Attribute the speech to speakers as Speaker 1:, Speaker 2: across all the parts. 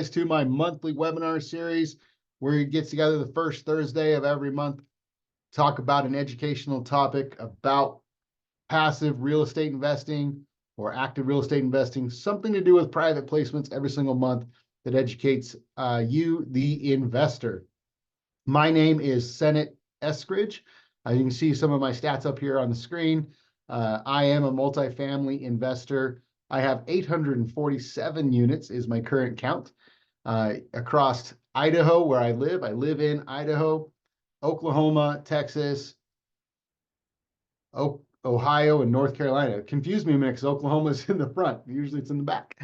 Speaker 1: To my monthly webinar series where it gets together the first Thursday of every month, talk about an educational topic about passive real estate investing or active real estate investing, something to do with private placements every single month that educates you, the investor. My name is Senate Eskridge. You can see some of my stats up here on the screen. I am a multifamily investor. I have 847 units is my current count. Across Idaho, where I live. I live in Idaho, Oklahoma, Texas, Ohio, and North Carolina. It confused me a minute because Oklahoma is in the front. Usually it's in the back.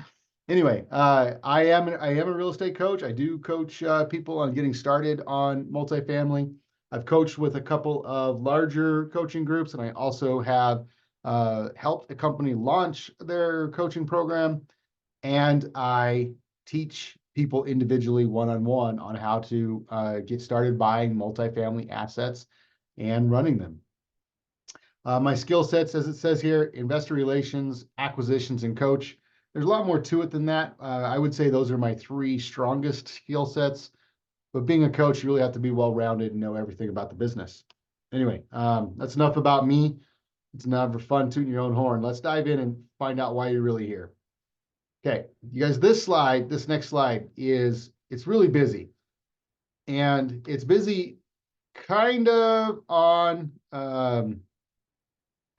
Speaker 1: Anyway, I am a real estate coach. I do coach people on getting started on multifamily. I've coached with a couple of larger coaching groups, and I also have helped a company launch their coaching program. And I teach people individually one-on-one on how to get started buying multifamily assets and running them. My skill sets, as it says here, investor relations, acquisitions, and coach. There's a lot more to it than that. I would say those are my three strongest skill sets. But being a coach, you really have to be well-rounded and know everything about the business. Anyway, that's enough about me. It's never fun tooting your own horn. Let's dive in and find out why you're really here. Okay, you guys, this next slide it's really busy. And it's busy kind of on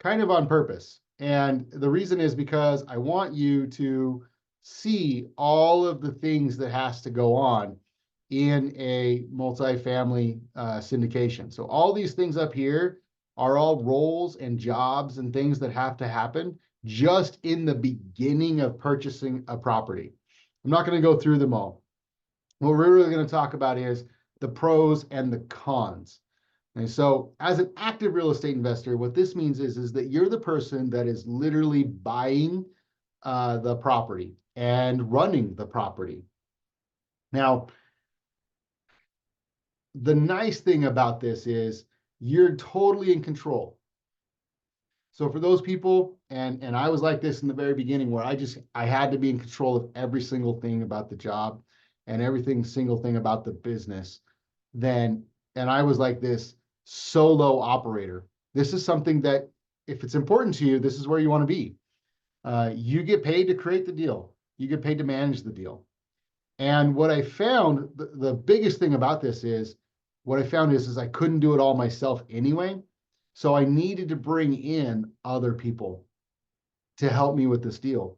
Speaker 1: purpose. And the reason is because I want you to see all of the things that has to go on in a multifamily syndication. So all these things up here are all roles and jobs and things that have to happen just in the beginning of purchasing a property. I'm not going to go through them all. What we're really going to talk about is the pros and the cons. And so as an active real estate investor, what this means is that you're the person that is literally buying the property and running the property. Now, the nice thing about this is you're totally in control. So for those people, and I was like this in the very beginning, where I had to be in control of every single thing about the job and single thing about the business, and I was like this solo operator. This is something that, if it's important to you, this is where you want to be. You get paid to create the deal. You get paid to manage the deal. And what I found, the biggest thing about this is, what I found is I couldn't do it all myself anyway. So I needed to bring in other people to help me with this deal.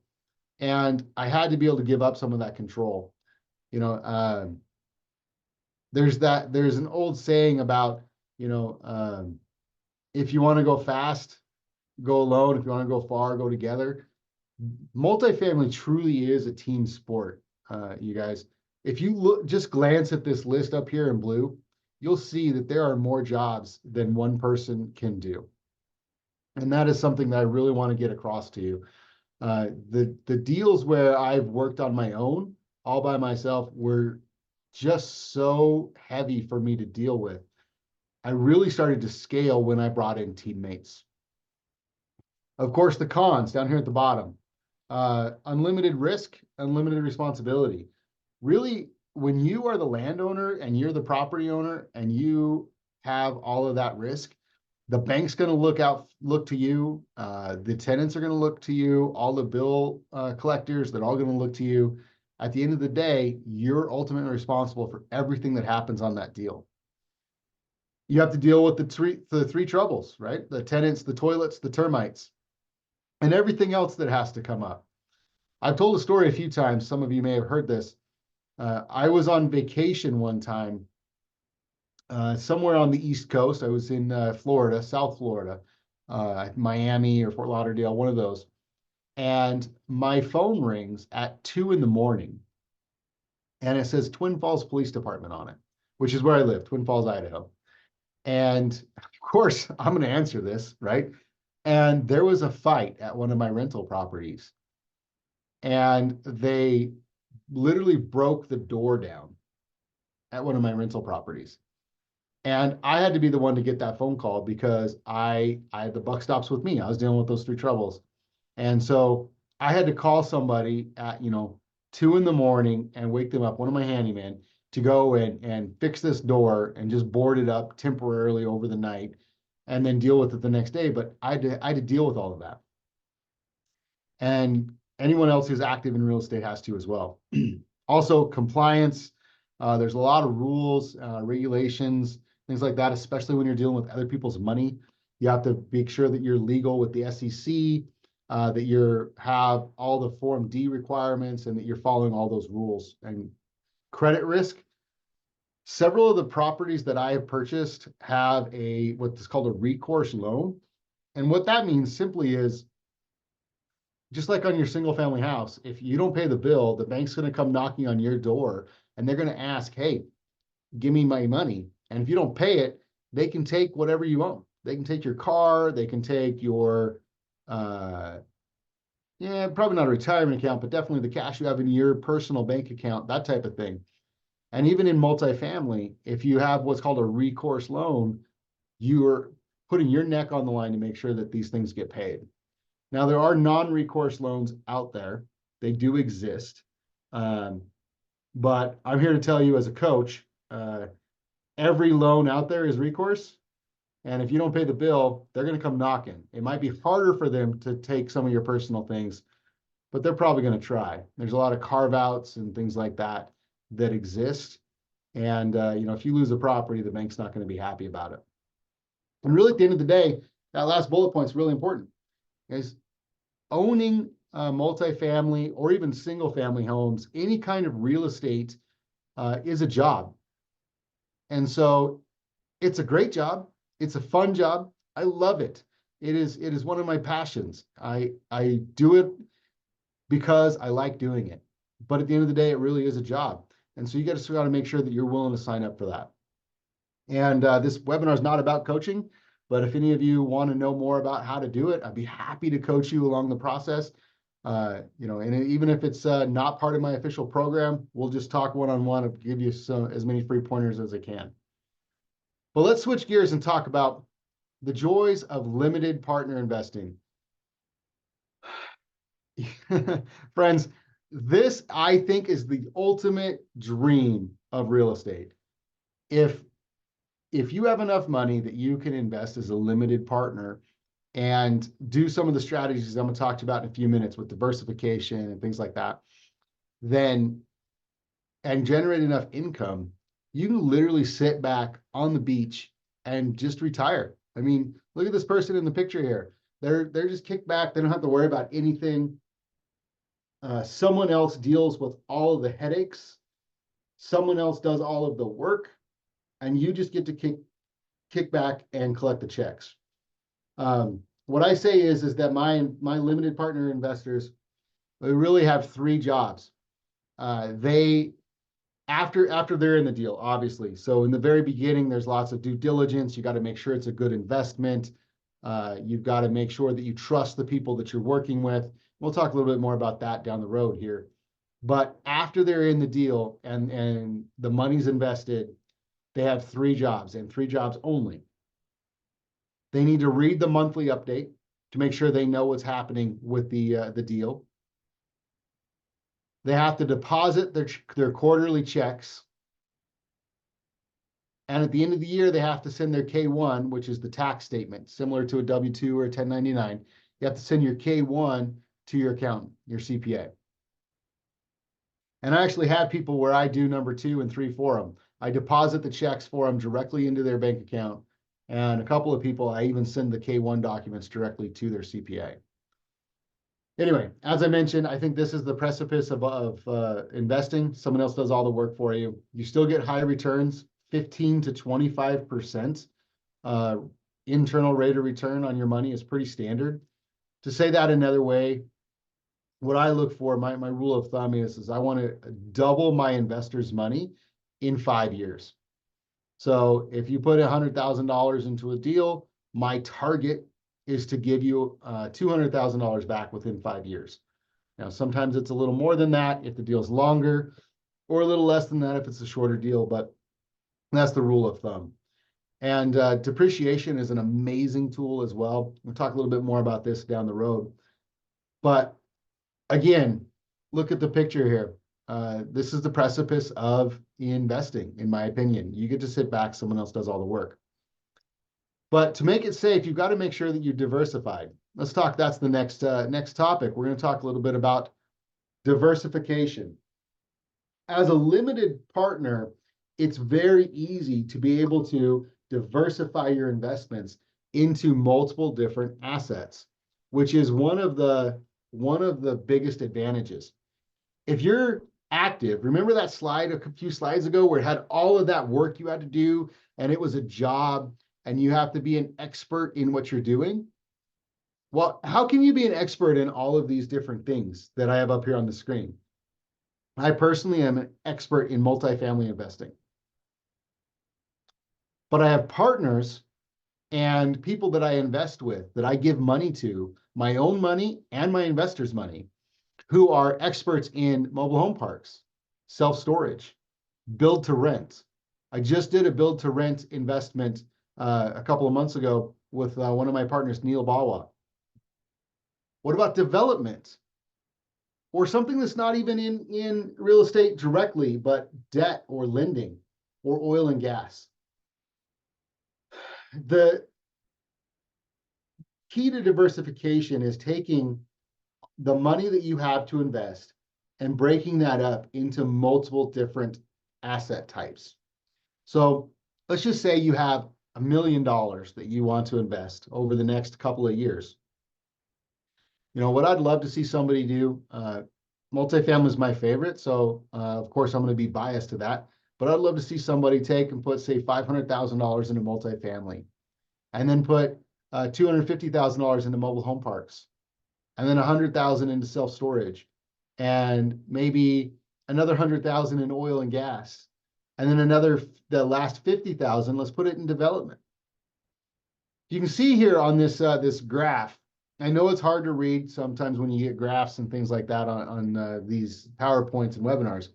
Speaker 1: And I had to be able to give up some of that control. You know, there's an old saying about, if you want to go fast, go alone. If you want to go far, go together. Multifamily truly is a team sport, you guys. If you just glance at this list up here in blue, you'll see that there are more jobs than one person can do. And that is something that I really want to get across to you. The deals where I've worked on my own, all by myself, were just so heavy for me to deal with. I really started to scale when I brought in teammates. Of course, the cons down here at the bottom. Unlimited risk, unlimited responsibility. Really, when you are the landowner and you're the property owner and you have all of that risk, the bank's going to look to you. The tenants are going to look to you. All the bill collectors, they're all going to look to you. At the end of the day, you're ultimately responsible for everything that happens on that deal. You have to deal with the three troubles, right? The tenants, the toilets, the termites, and everything else that has to come up. I've told the story a few times. Some of you may have heard this. I was on vacation one time somewhere on the East Coast. I was in Florida, South Florida, Miami or Fort Lauderdale, one of those. And my phone rings at 2 a.m. and it says Twin Falls Police Department on it, which is where I live, Twin Falls, Idaho. And of course, I'm going to answer this, right? And there was a fight at one of my rental properties. And they literally broke the door down at one of my rental properties. And I had to be the one to get that phone call because I had the buck stops with me. I was dealing with those three troubles. And so I had to call somebody at, 2 in the morning and wake them up, one of my handyman, to go and fix this door and just board it up temporarily over the night and then deal with it the next day. But I had to deal with all of that. And anyone else who's active in real estate has to as well. Also, compliance. There's a lot of rules, regulations, things like that, especially when you're dealing with other people's money. You have to make sure that you're legal with the SEC, that you have all the Form D requirements, and that you're following all those rules. And credit risk. Several of the properties that I have purchased have what's called a recourse loan. And what that means simply is, just like on your single family house, if you don't pay the bill, the bank's going to come knocking on your door and they're going to ask, hey, give me my money. And if you don't pay it, they can take whatever you own. They can take your car, they can take your, probably not a retirement account, but definitely the cash you have in your personal bank account, that type of thing. And even in multifamily, if you have what's called a recourse loan, you're putting your neck on the line to make sure that these things get paid. Now, there are non-recourse loans out there. They do exist. But I'm here to tell you as a coach, every loan out there is recourse. And if you don't pay the bill, they're going to come knocking. It might be harder for them to take some of your personal things, but they're probably going to try. There's a lot of carve-outs and things like that that exist. And, if you lose a property, the bank's not going to be happy about it. And really, at the end of the day, that last bullet point is really important. Is owning multifamily or even single family homes, any kind of real estate is a job. And so it's a great job. It's a fun job. I love it. It is one of my passions. I do it because I like doing it. But at the end of the day, it really is a job. And so you got to make sure that you're willing to sign up for that. And this webinar is not about coaching. But if any of you want to know more about how to do it, I'd be happy to coach you along the process. And even if it's not part of my official program, we'll just talk one-on-one and give you as many free pointers as I can. But let's switch gears and talk about the joys of limited partner investing. Friends, this, I think, is the ultimate dream of real estate. If you have enough money that you can invest as a limited partner and do some of the strategies I'm going to talk to you about in a few minutes with diversification and things like that, and generate enough income, you can literally sit back on the beach and just retire. I mean, look at this person in the picture here. They're just kicked back. They don't have to worry about anything. Someone else deals with all of the headaches. Someone else does all of the work. And you just get to kick back and collect the checks. What I say is that my limited partner investors, they really have 3 jobs. After they're in the deal, obviously. So in the very beginning, there's lots of due diligence. You got to make sure it's a good investment. You've got to make sure that you trust the people that you're working with. We'll talk a little bit more about that down the road here. But after they're in the deal and the money's invested, they have 3 jobs and 3 jobs only. They need to read the monthly update to make sure they know what's happening with the deal. They have to deposit their quarterly checks. And at the end of the year, they have to send their K-1, which is the tax statement, similar to a W-2 or a 1099. You have to send your K-1 to your accountant, your CPA. And I actually have people where I do number 2 and 3 for them. I deposit the checks for them directly into their bank account. And a couple of people, I even send the K-1 documents directly to their CPA. Anyway, as I mentioned, I think this is the precipice of investing. Someone else does all the work for you. You still get high returns, 15 to 25%. Internal rate of return on your money is pretty standard. To say that another way, what I look for, my rule of thumb is I want to double my investors' money in 5 years. So if you put $100,000 into a deal, my target is to give you $200,000 back within 5 years. Now, sometimes it's a little more than that if the deal's longer, or a little less than that if it's a shorter deal, but that's the rule of thumb. And depreciation is an amazing tool as well. We'll talk a little bit more about this down the road. But again, look at the picture here. This is the precipice of investing, in my opinion. You get to sit back, someone else does all the work. But to make it safe, you've got to make sure that you're diversified. Let's talk, that's the next topic. We're going to talk a little bit about diversification. As a limited partner, it's very easy to be able to diversify your investments into multiple different assets, which is one of the biggest advantages. If you're active, remember that slide a few slides ago where it had all of that work you had to do and it was a job and you have to be an expert in what you're doing? Well, how can you be an expert in all of these different things that I have up here on the screen? I personally am an expert in multifamily investing, but I have partners and people that I invest with, that I give money to, my own money and my investors' money, who are experts in mobile home parks, self-storage, build to rent. I just did a build to rent investment a couple of months ago with one of my partners, Neil Bawa. What about development? Or something that's not even in real estate directly, but debt or lending or oil and gas. The key to diversification is taking the money that you have to invest and breaking that up into multiple different asset types. So let's just say you have $1 million that you want to invest over the next couple of years. You know, what I'd love to see somebody do, multifamily is my favorite, so of course I'm going to be biased to that, but I'd love to see somebody take and put, say, $500,000 into multifamily, and then put $250,000 into mobile home parks, and then $100,000 into self-storage, and maybe another $100,000 in oil and gas, and then the last $50,000, let's put it in development. You can see here on this this graph, I know it's hard to read sometimes when you get graphs and things like that on these PowerPoints and webinars,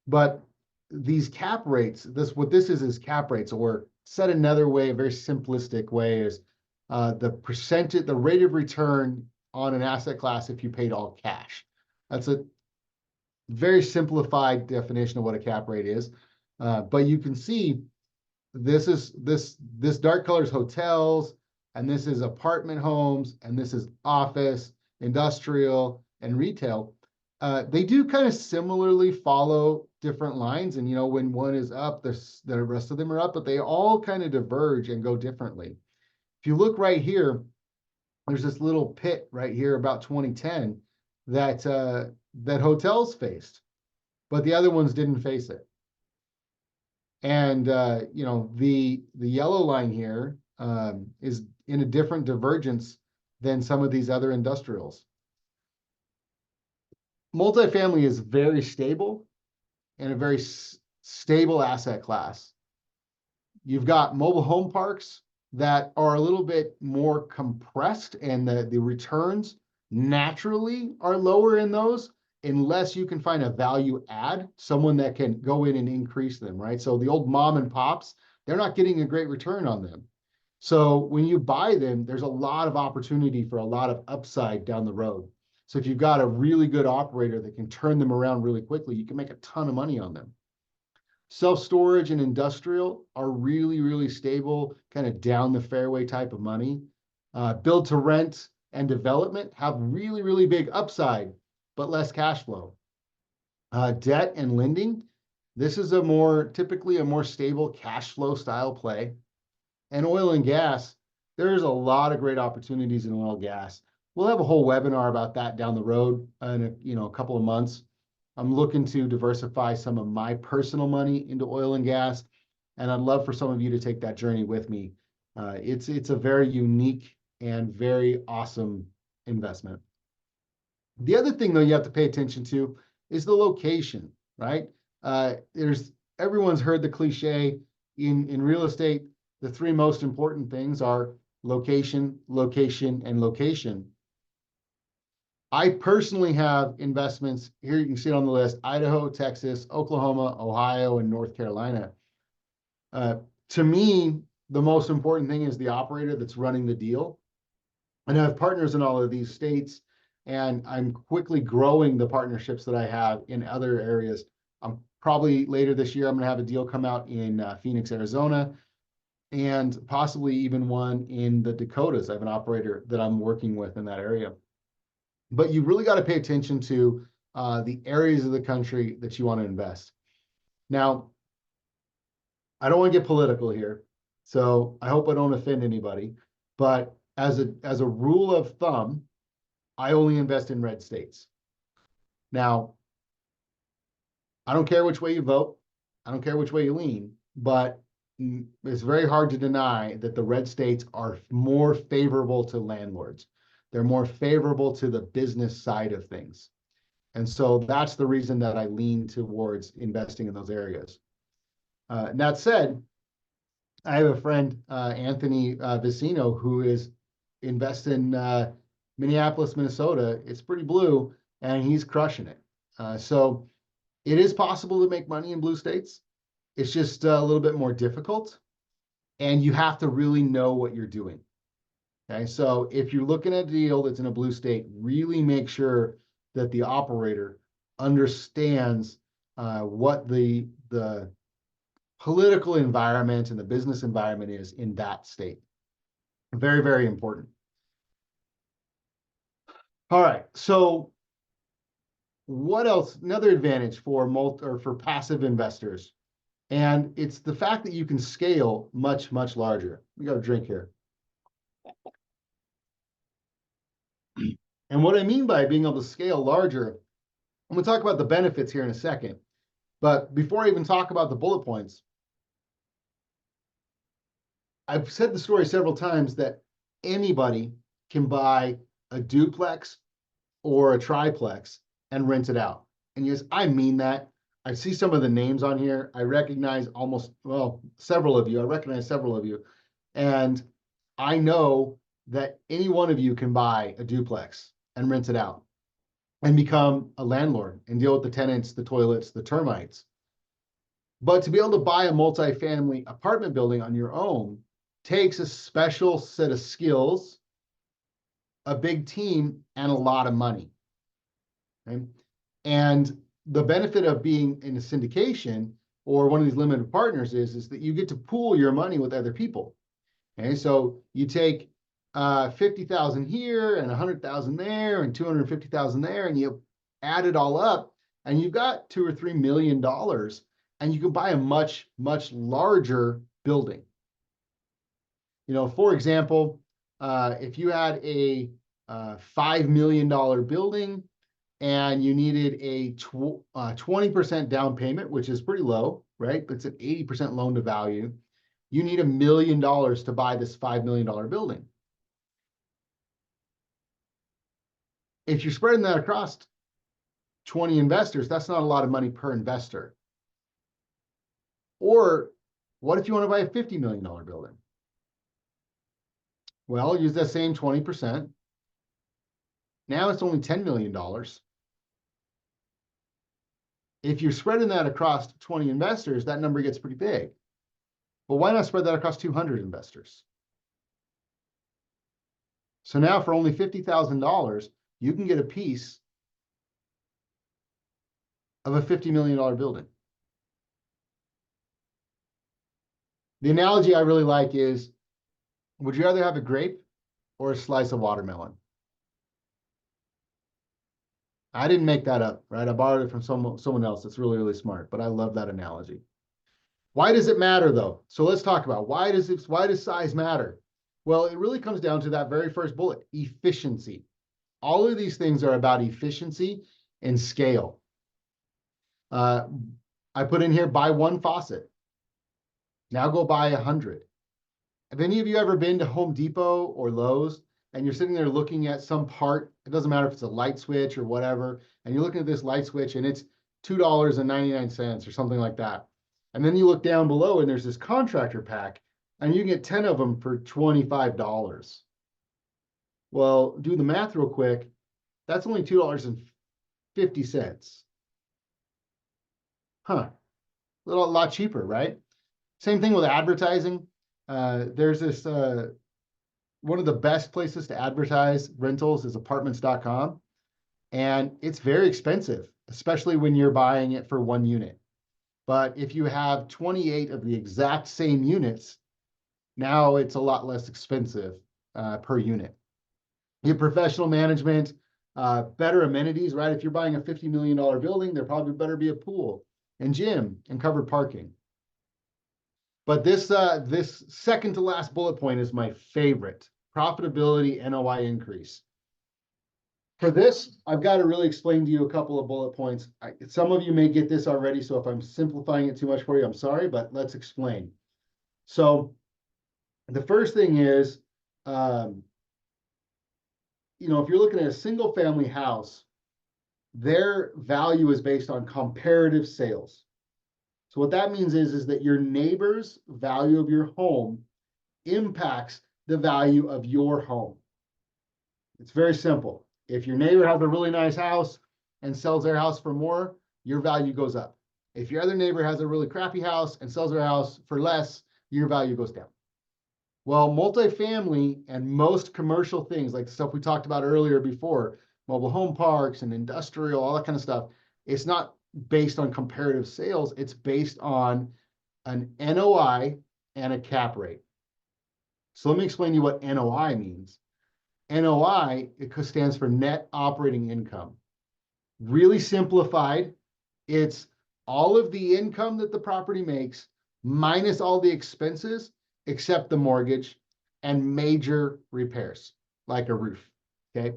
Speaker 1: but these cap rates, what this is cap rates, or said another way, a very simplistic way, is the rate of return on an asset class if you paid all cash. That's a very simplified definition of what a cap rate is, but you can see this dark color is hotels, and this is apartment homes, and this is office, industrial, and retail. They do kind of similarly follow different lines, and you know, when one is up, the rest of them are up, but they all kind of diverge and go differently. If you look right here, there's this little pit right here about 2010 that hotels faced, but the other ones didn't face it. And you know, the yellow line here is in a different divergence than some of these other industrials. Multifamily is very stable and a very stable asset class. You've got mobile home parks that are a little bit more compressed, and the returns naturally are lower in those, unless you can find a value add, someone that can go in and increase them, right? So the old mom and pops, they're not getting a great return on them. So when you buy them, there's a lot of opportunity for a lot of upside down the road. So if you've got a really good operator that can turn them around really quickly, you can make a ton of money on them. Self-storage and industrial are really, really stable, kind of down the fairway type of money. Build to rent and development have really, really big upside, but less cash flow. Debt and lending, this is typically a more stable cash flow style play. And oil and gas, there's a lot of great opportunities in oil and gas. We'll have a whole webinar about that down the road in a couple of months. I'm looking to diversify some of my personal money into oil and gas, and I'd love for some of you to take that journey with me. It's a very unique and very awesome investment. The other thing, though, you have to pay attention to is the location, right? Everyone's heard the cliche in real estate. The three most important things are location, location, and location. I personally have investments here. You can see it on the list: Idaho, Texas, Oklahoma, Ohio, and North Carolina. To me, the most important thing is the operator that's running the deal. And I have partners in all of these states. and I'm quickly growing the partnerships that I have in other areas. I'm probably later this year, I'm going to have a deal come out in Phoenix, Arizona, and possibly even one in the Dakotas. I have an operator that I'm working with in that area. But you really got to pay attention to the areas of the country that you want to invest. Now, I don't want to get political here, so I hope I don't offend anybody. But as a rule of thumb, I only invest in red states. Now, I don't care which way you vote. I don't care which way you lean, but it's very hard to deny that the red states are more favorable to landlords. They're more favorable to the business side of things. And so that's the reason that I lean towards investing in those areas. That said, I have a friend, Anthony Vicino, who is invested in Minneapolis, Minnesota. It's pretty blue, and he's crushing it. So it is possible to make money in blue states. It's just a little bit more difficult, and you have to really know what you're doing. Okay, so if you're looking at a deal that's in a blue state, really make sure that the operator understands what the political environment and the business environment is in that state. Very, very important. All right, so what else? Another advantage for for passive investors, and it's the fact that you can scale much, much larger. We got a drink here. And what I mean by being able to scale larger, I'm going to talk about the benefits here in a second. But before I even talk about the bullet points, I've said the story several times that anybody can buy a duplex or a triplex and rent it out. And yes, I mean that. I see some of the names on here. I recognize several of you. I recognize several of you. And I know that any one of you can buy a duplex and rent it out and become a landlord and deal with the tenants, the toilets, the termites. But to be able to buy a multifamily apartment building on your own takes a special set of skills, a big team, and a lot of money. Okay? And the benefit of being in a syndication or one of these limited partners is that you get to pool your money with other people. Okay, so you take 50,000 here and 100,000 there and 250,000 there, and you add it all up, and you've got $2 or $3 million, and you can buy a much, much larger building. For example, if you had a $5 million building and you needed a 20% down payment, which is pretty low, right? But it's an 80% loan to value. You need $1 million to buy this $5 million building. If you're spreading that across 20 investors, that's not a lot of money per investor. Or what if you want to buy a $50 million building? Well, use that same 20%. Now it's only $10 million. If you're spreading that across 20 investors, that number gets pretty big. But why not spread that across 200 investors? So now for only $50,000, you can get a piece of a $50 million building. The analogy I really like is, would you rather have a grape or a slice of watermelon? I didn't make that up, right? I borrowed it from someone else that's really, really smart, but I love that analogy. Why does it matter, though? So let's talk about why does size matter? Well, it really comes down to that very first bullet, efficiency. All of these things are about efficiency and scale. I put in here, buy one faucet. Now go buy 100. Have any of you ever been to Home Depot or Lowe's and you're sitting there looking at some part? It doesn't matter if it's a light switch or whatever, and you're looking at this light switch and it's $2.99 or something like that. And then you look down below and there's this contractor pack and you can get 10 of them for $25. Well, do the math real quick. That's only $2.50. Huh. A lot cheaper, right? Same thing with advertising. There's this, one of the best places to advertise rentals is apartments.com. And it's very expensive, especially when you're buying it for one unit. But if you have 28 of the exact same units, now it's a lot less expensive per unit. You have professional management, better amenities, right? If you're buying a $50 million building, there probably better be a pool and gym and covered parking. But this second to last bullet point is my favorite: profitability NOI increase. For this, I've got to really explain to you a couple of bullet points. Some of you may get this already, so if I'm simplifying it too much for you, I'm sorry, but let's explain. So the first thing is, if you're looking at a single family house, their value is based on comparative sales. So what that means is that your neighbor's value of your home impacts the value of your home. It's very simple. If your neighbor has a really nice house and sells their house for more, your value goes up. If your other neighbor has a really crappy house and sells their house for less, your value goes down. Well, multifamily and most commercial things, like the stuff we talked about earlier before, mobile home parks and industrial, all that kind of stuff, it's not based on comparative sales. It's based on an NOI and a cap rate. So let me explain to you what NOI means. NOI, it stands for net operating income. Really simplified, it's all of the income that the property makes minus all the expenses except the mortgage and major repairs, like a roof, okay?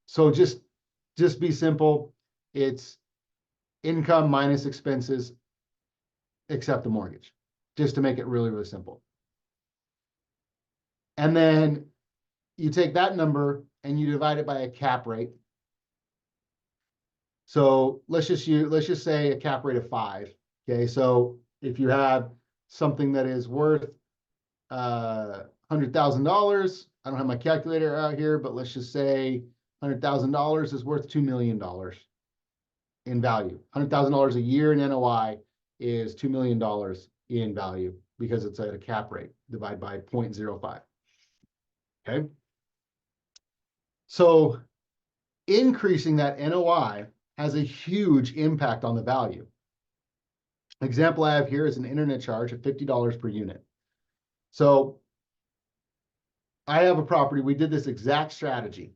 Speaker 1: So just be simple. It's income minus expenses except the mortgage, just to make it really, really simple. And then you take that number and you divide it by a cap rate. So let's just say a cap rate of 5. Okay, so if you have something that is worth $100,000, I don't have my calculator out here, but let's just say $100,000 is worth $2 million in value. $100,000 a year in NOI is $2 million in value because it's at a cap rate divided by 0.05. Okay. So increasing that NOI has a huge impact on the value. Example I have here is an internet charge of $50 per unit. So I have a property, we did this exact strategy.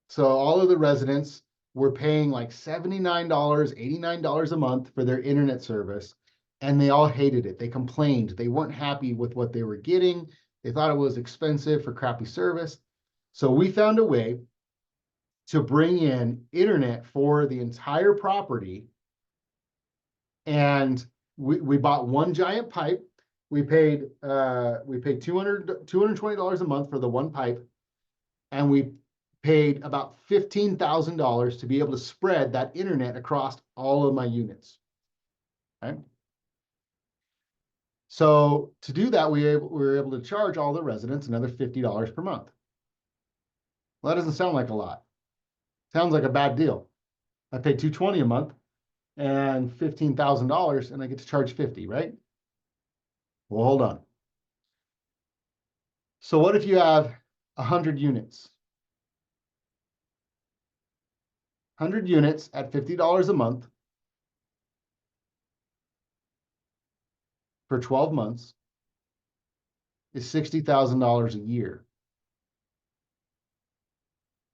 Speaker 1: So all of the residents were paying like $79, $89 a month for their internet service, and they all hated it. They complained. They weren't happy with what they were getting. They thought it was expensive for crappy service. So we found a way to bring in internet for the entire property. And we bought one giant pipe. We paid $220 a month for the one pipe. And we paid about $15,000 to be able to spread that internet across all of my units. Okay. So to do that, we were able to charge all the residents another $50 per month. Well, that doesn't sound like a lot. Sounds like a bad deal. I pay $220 a month and $15,000, and I get to charge $50, right? Well, hold on. So what if you have 100 units? 100 units at $50 a month for 12 months is $60,000 a year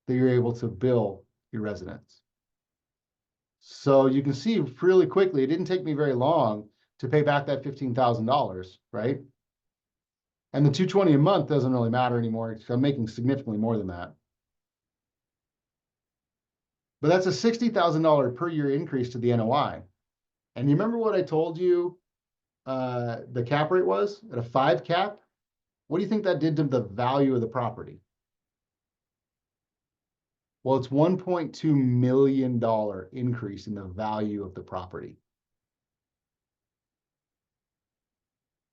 Speaker 1: that you're able to bill your residents. So you can see really quickly, it didn't take me very long to pay back that $15,000, right? And the $220 a month doesn't really matter anymore because I'm making significantly more than that. But that's a $60,000 per year increase to the NOI. And you remember what I told you the cap rate was at a 5 cap? What do you think that did to the value of the property? Well, it's $1.2 million increase in the value of the property.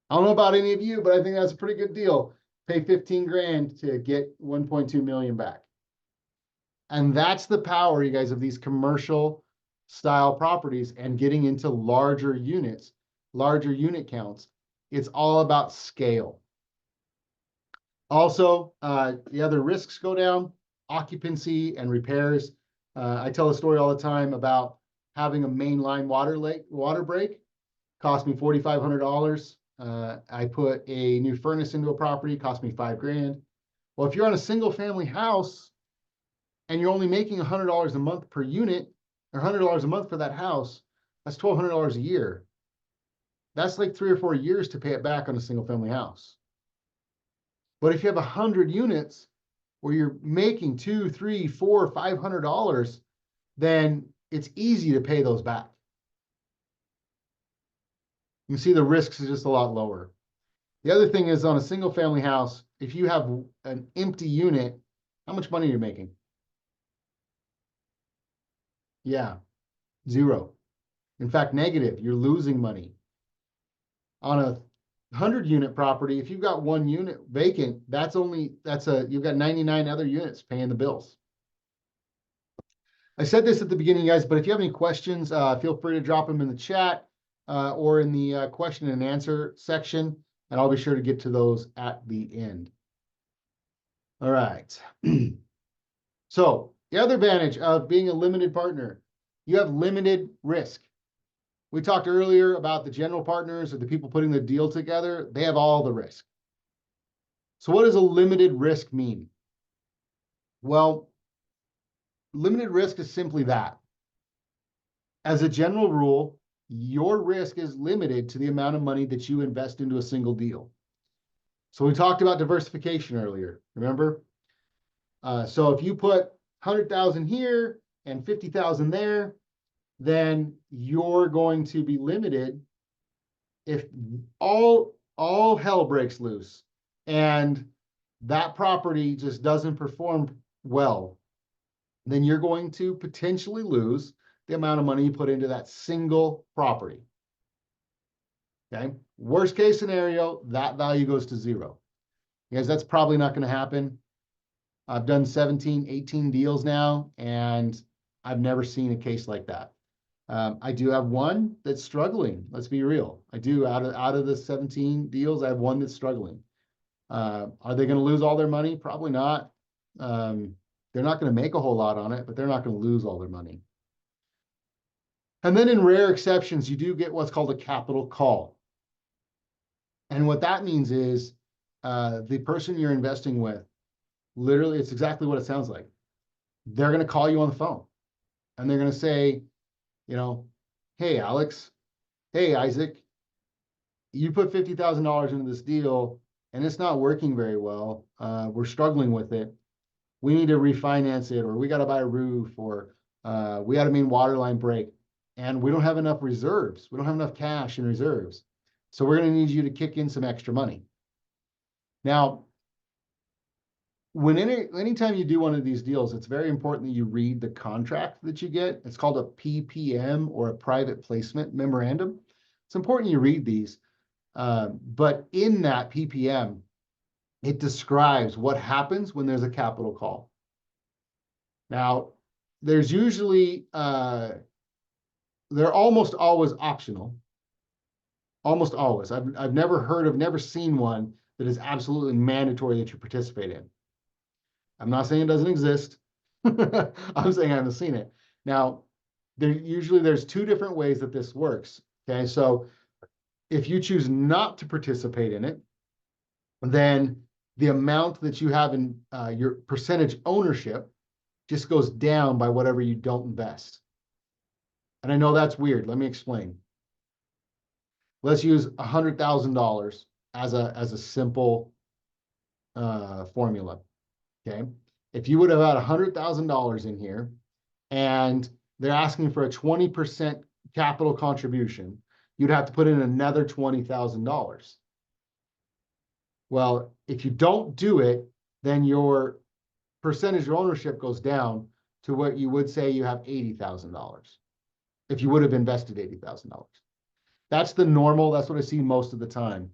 Speaker 1: I don't know about any of you, but I think that's a pretty good deal. Pay 15 grand to get 1.2 million back. And that's the power, you guys, of these commercial style properties and getting into larger units, larger unit counts. It's all about scale. Also, the other risks go down, occupancy and repairs. I tell a story all the time about having a mainline water break. Cost me $4,500. I put a new furnace into a property, cost me $5,000. Well, if you're on a single family house and you're only making $100 a month per unit, or $100 a month for that house, that's $1,200 a year. That's like 3 or 4 years to pay it back on a single family house. But if you have 100 units where you're making $200, $300, $400, $500, then it's easy to pay those back. You can see the risks is just a lot lower. The other thing is on a single family house, if you have an empty unit, how much money are you making? Yeah, zero. In fact, negative. You're losing money. On a 100-unit property, if you've got 1 unit vacant, you've got 99 other units paying the bills. I said this at the beginning, guys, but if you have any questions, feel free to drop them in the chat or in the question and answer section, and I'll be sure to get to those at the end. All right. So the other advantage of being a limited partner, you have limited risk. We talked earlier about the general partners or the people putting the deal together. They have all the risk. So what does a limited risk mean? Well, limited risk is simply that. As a general rule, your risk is limited to the amount of money that you invest into a single deal. So we talked about diversification earlier, remember? So if you put 100,000 here and 50,000 there, then you're going to be limited if all hell breaks loose and that property just doesn't perform well, then you're going to potentially lose the amount of money you put into that single property. Okay. Worst case scenario, that value goes to zero. Because that's probably not going to happen. I've done 17, 18 deals now, and I've never seen a case like that. I do have one that's struggling. Let's be real. I do. Out of the 17 deals, I have one that's struggling. Are they going to lose all their money? Probably not. They're not going to make a whole lot on it, but they're not going to lose all their money. And then in rare exceptions, you do get what's called a capital call. And what that means is the person you're investing with, literally, it's exactly what it sounds like. They're going to call you on the phone and they're going to say, hey, Alex, hey, Isaac, you put $50,000 into this deal and it's not working very well. We're struggling with it. We need to refinance it, or we got to buy a roof, or we got a main water line break, and we don't have enough reserves. We don't have enough cash in reserves. So we're going to need you to kick in some extra money. Now, anytime you do one of these deals, it's very important that you read the contract that you get. It's called a PPM, or a private placement memorandum. It's important you read these. But in that PPM, it describes what happens when there's a capital call. Now, there's usually, they're almost always optional. Almost always. I've never seen one that is absolutely mandatory that you participate in. I'm not saying it doesn't exist. I'm saying I haven't seen it. Now, there's 2 different ways that this works. Okay, so if you choose not to participate in it, then the amount that you have in your percentage ownership just goes down by whatever you don't invest. And I know that's weird. Let me explain. Let's use $100,000 as a simple formula. Okay. If you would have had $100,000 in here and they're asking for a 20% capital contribution, you'd have to put in another $20,000. Well, if you don't do it, then your percentage of ownership goes down to what you would say you have $80,000 if you would have invested $80,000. That's the normal. That's what I see most of the time.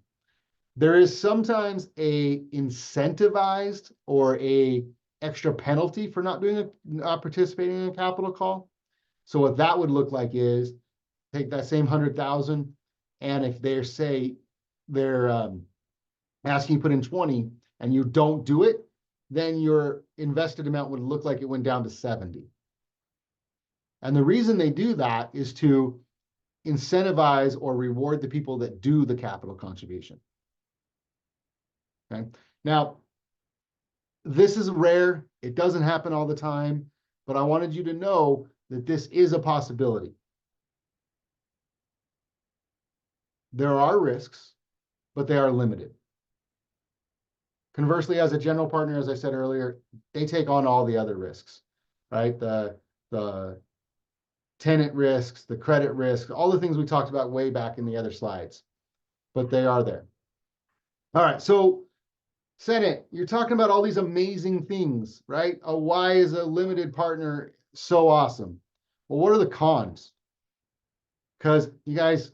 Speaker 1: There is sometimes a incentivized or a extra penalty for not participating in a capital call. So what that would look like is take that same 100,000, and if they're asking you to put in 20 and you don't do it, then your invested amount would look like it went down to 70. And the reason they do that is to incentivize or reward the people that do the capital contribution. Okay. Now, this is rare. It doesn't happen all the time, but I wanted you to know that this is a possibility. There are risks, but they are limited. Conversely, as a general partner, as I said earlier, they take on all the other risks, right? The tenant risks, the credit risks, all the things we talked about way back in the other slides, but they are there. All right, so Senate, you're talking about all these amazing things, right? Why is a limited partner so awesome? Well, what are the cons? Because you guys,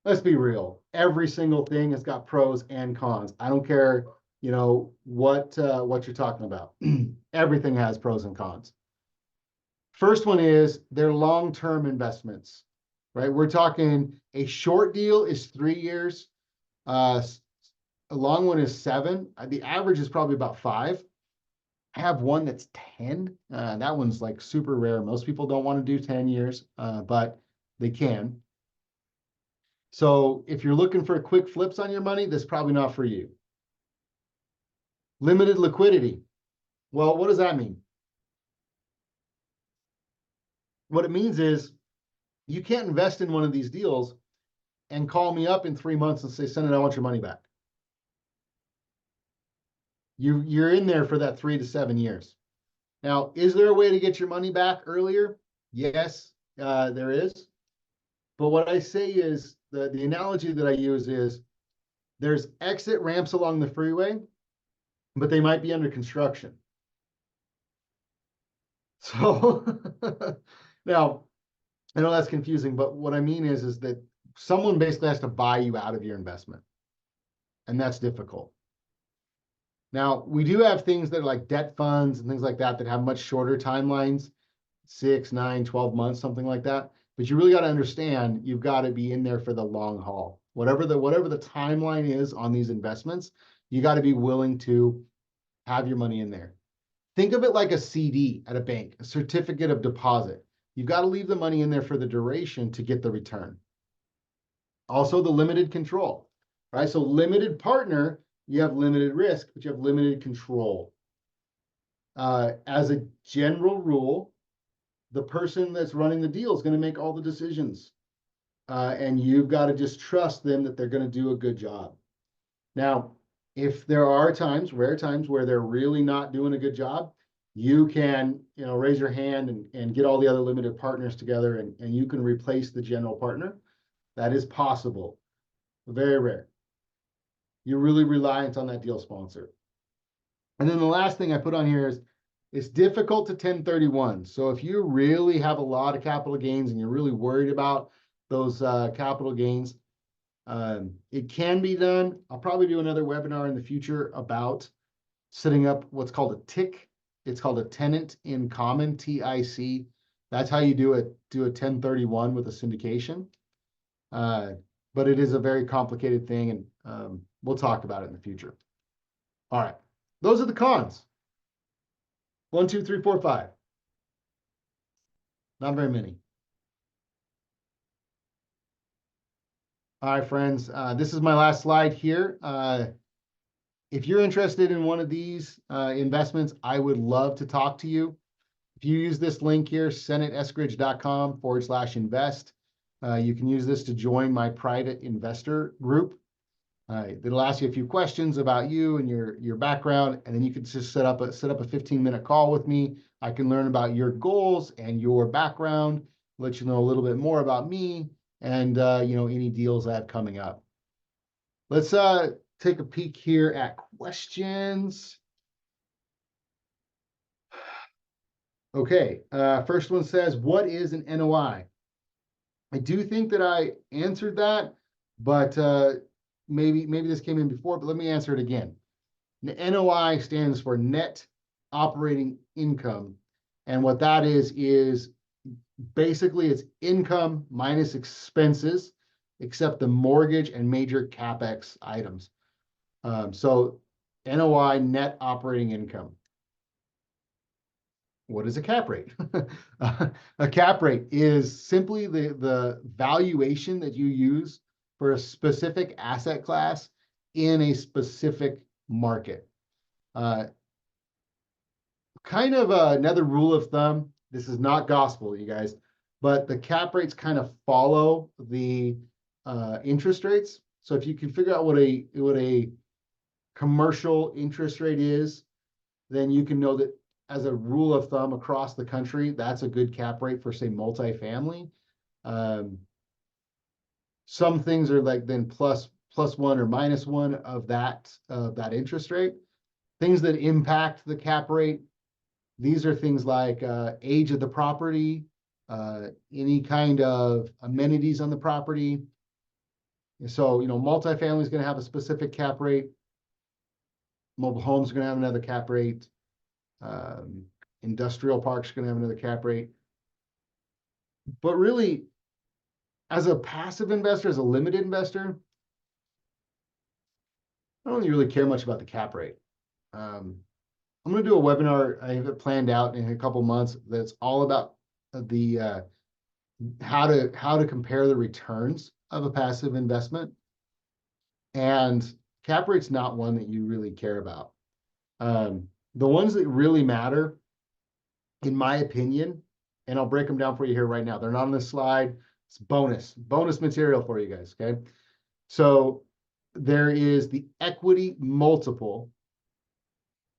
Speaker 1: let's be real. Every single thing has got pros and cons. I don't care, what you're talking about. Everything has pros and cons. First one is they're long-term investments, right? We're talking a short deal is 3 years. A long one is 7. The average is probably about 5. I have one that's 10. That one's like super rare. Most people don't want to do 10 years, but they can. So if you're looking for quick flips on your money, that's probably not for you. Limited liquidity. Well, what does that mean? What it means is you can't invest in one of these deals and call me up in 3 months and say, Senator, I want your money back. You're in there for that 3 to 7 years. Now, is there a way to get your money back earlier? Yes, there is. But what I say is the analogy that I use is there's exit ramps along the freeway, but they might be under construction. So now, I know that's confusing, but what I mean is that someone basically has to buy you out of your investment, and that's difficult. Now, we do have things that are like debt funds and things like that that have much shorter timelines, 6, 9, 12 months, something like that. But you really got to understand, you've got to be in there for the long haul. Whatever the timeline is on these investments, you got to be willing to have your money in there. Think of it like a CD at a bank, a certificate of deposit. You've got to leave the money in there for the duration to get the return. Also, the limited control, right? So limited partner, you have limited risk, but you have limited control. As a general rule, the person that's running the deal is going to make all the decisions. And you've got to just trust them that they're going to do a good job. Now, if there are times, rare times, where they're really not doing a good job, you can, raise your hand and get all the other limited partners together and you can replace the general partner. That is possible. Very rare. You're really reliant on that deal sponsor. And then the last thing I put on here is it's difficult to 1031. So if you really have a lot of capital gains and you're really worried about those capital gains, it can be done. I'll probably do another webinar in the future about setting up what's called a TIC. It's called a tenant in common, TIC. That's how you do a 1031 with a syndication. But it is a very complicated thing, and we'll talk about it in the future. All right, those are the cons. 1, 2, 3, 4, 5. Not very many. All right, friends, this is my last slide here. If you're interested in one of these investments, I would love to talk to you. If you use this link here, senateeskridge.com/invest, you can use this to join my private investor group. It'll ask you a few questions about you and your background, and then you can just set up a 15-minute call with me. I can learn about your goals and your background, let you know a little bit more about me, and any deals I have coming up. Let's take a peek here at questions. Okay, first one says, what is an NOI? I do think that I answered that, but maybe this came in before, but let me answer it again. The NOI stands for net operating income. And what that is basically it's income minus expenses, except the mortgage and major CapEx items. So NOI, net operating income. What is a cap rate? A cap rate is simply the valuation that you use for a specific asset class in a specific market. Kind of another rule of thumb. This is not gospel, you guys, but the cap rates kind of follow the interest rates. So if you can figure out what a commercial interest rate is, then you can know that as a rule of thumb across the country, that's a good cap rate for, say, multifamily. Some things are like then plus one or minus one of that interest rate. Things that impact the cap rate, these are things like age of the property, any kind of amenities on the property. So, multifamily is going to have a specific cap rate. Mobile homes are going to have another cap rate. Industrial parks are going to have another cap rate. But really, as a passive investor, as a limited investor, I don't really care much about the cap rate. I'm going to do a webinar. I have it planned out in a couple months that's all about the how to compare the returns of a passive investment. And cap rate's not one that you really care about. The ones that really matter, in my opinion, and I'll break them down for you here right now. They're not on this slide. It's bonus material for you guys, okay? So there is the equity multiple.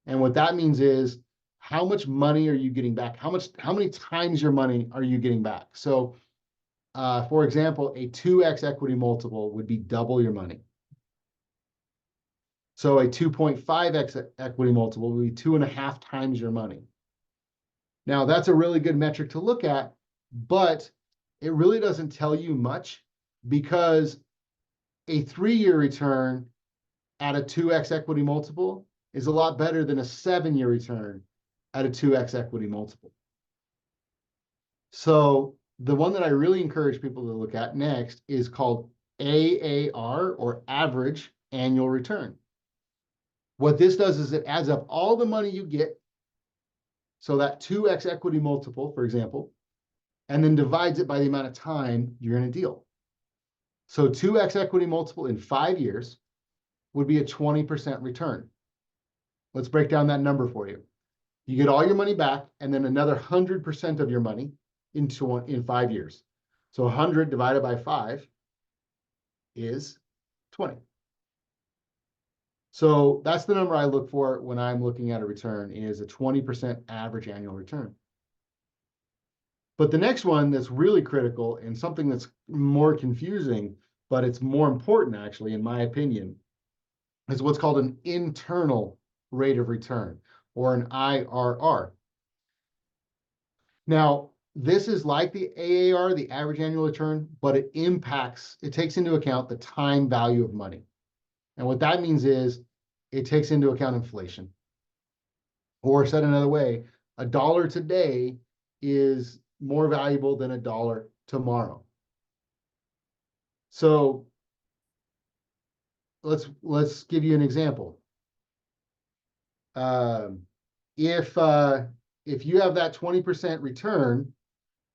Speaker 1: And what that means is how much money are you getting back? How many times your money are you getting back? So for example, a 2x equity multiple would be double your money. So a 2.5x equity multiple would be 2.5 times your money. Now, that's a really good metric to look at, but it really doesn't tell you much because a 3-year return at a 2x equity multiple is a lot better than a 7-year return at a 2x equity multiple. So the one that I really encourage people to look at next is called AAR, or average annual return. What this does is it adds up all the money you get, so that 2x equity multiple, for example, and then divides it by the amount of time you're in a deal. So 2x equity multiple in 5 years would be a 20% return. Let's break down that number for you. You get all your money back and then another 100% of your money in 5 years. So 100 divided by 5 is 20. So that's the number I look for when I'm looking at a return, is a 20% average annual return. But the next one that's really critical and something that's more confusing, but it's more important actually, in my opinion, is what's called an internal rate of return, or an IRR. Now, this is like the AAR, the average annual return, but it takes into account the time value of money. And what that means is it takes into account inflation. Or said another way, a dollar today is more valuable than a dollar tomorrow. So let's give you an example. If you have that 20% return,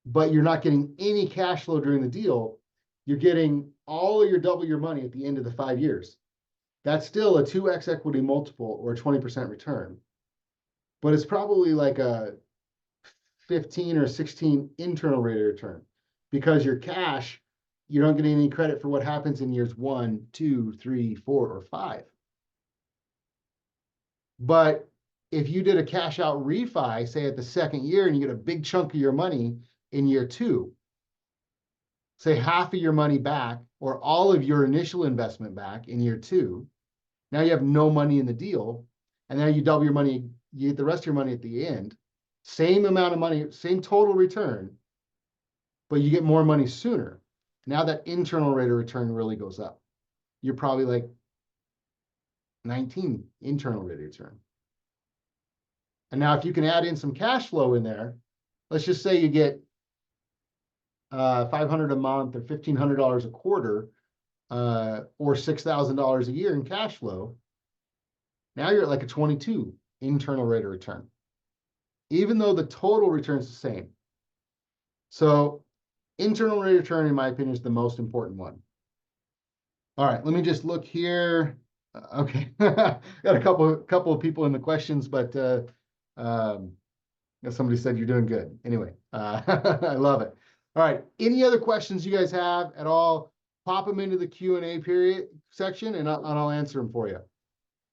Speaker 1: but you're not getting any cash flow during the deal, you're getting all of your double your money at the end of the 5 years. That's still a 2x equity multiple or a 20% return. But it's probably like a 15 or 16 internal rate of return, because your cash, you don't get any credit for what happens in years 1, 2, 3, 4, or 5. But if you did a cash out refi, say at the 2nd year, and you get a big chunk of your money in year 2, say half of your money back or all of your initial investment back in year 2, now you have no money in the deal, and now you double your money, you get the rest of your money at the end, same amount of money, same total return, but you get more money sooner. Now that internal rate of return really goes up. You're probably like 19 internal rate of return. And now if you can add in some cash flow in there, let's just say you get $500 a month or $1,500 a quarter, or $6,000 a year in cash flow. Now you're at like a 22 internal rate of return. even though the total return is the same. So internal rate of return, in my opinion, is the most important one. All right, let me just look here. Okay, got a couple of people in the questions, but somebody said you're doing good. Anyway, I love it. All right, any other questions you guys have at all, pop them into the Q&A period section, and I'll answer them for you.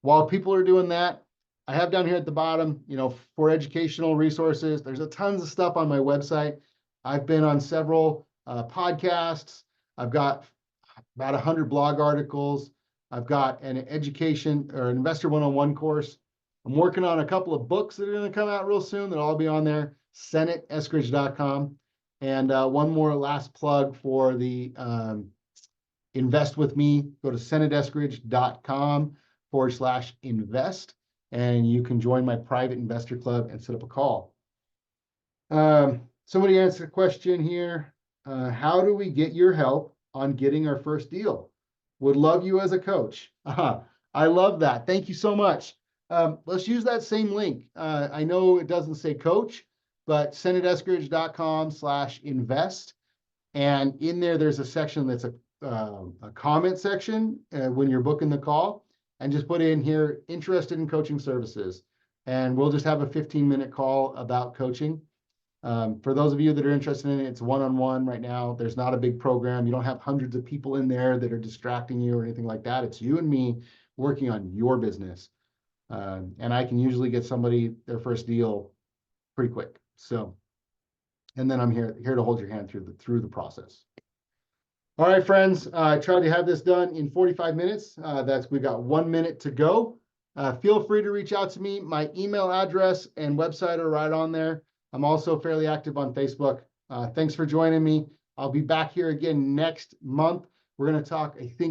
Speaker 1: While people are doing that, I have down here at the bottom, for educational resources, there's a tons of stuff on my website. I've been on several podcasts. I've got about 100 blog articles. I've got an education or an investor one-on-one course. I'm working on a couple of books that are going to come out real soon. That'll all be on there, senate-eskridge.com. And one more last plug for the Invest with me. Go to senate-eskridge.com/invest, and you can join my private investor club and set up a call. Somebody answered a question here. How do we get your help on getting our first deal? Would love you as a coach. I love that. Thank you so much. Let's use that same link. I know it doesn't say coach, but senate-eskridge.com/invest. And in there, there's a section that's a comment section when you're booking the call, and just put in here, interested in coaching services. And we'll just have a 15-minute call about coaching. For those of you that are interested in it, it's one-on-one right now. There's not a big program. You don't have hundreds of people in there that are distracting you or anything like that. It's you and me working on your business. And I can usually get somebody their first deal pretty quick. So, and then I'm here to hold your hand through the process. All right, friends, I tried to have this done in 45 minutes. We've got 1 minute to go. Feel free to reach out to me. My email address and website are right on there. I'm also fairly active on Facebook. Thanks for joining me. I'll be back here again next month. We're going to talk, I think,